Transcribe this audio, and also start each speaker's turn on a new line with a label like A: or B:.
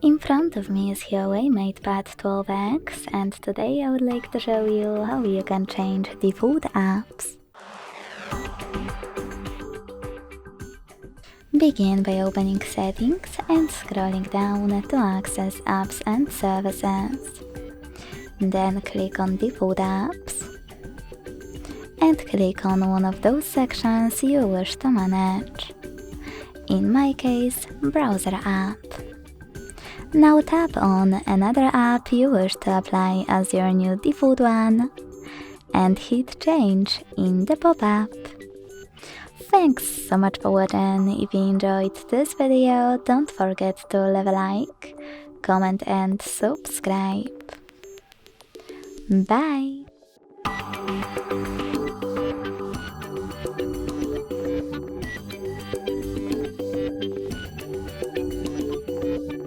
A: In front of me is HUAWEI MatePad 12X, and today I would like to show you how you can change the food apps. Begin by opening Settings and scrolling down to access Apps and Services. Then click on the food apps and click on one of those sections you wish to manage. In my case, Browser app. Now tap on another app you wish to apply as your new default one and hit Change in the pop-up. Thanks so much for watching. If you enjoyed this video, don't forget to leave a like, comment and subscribe. Bye!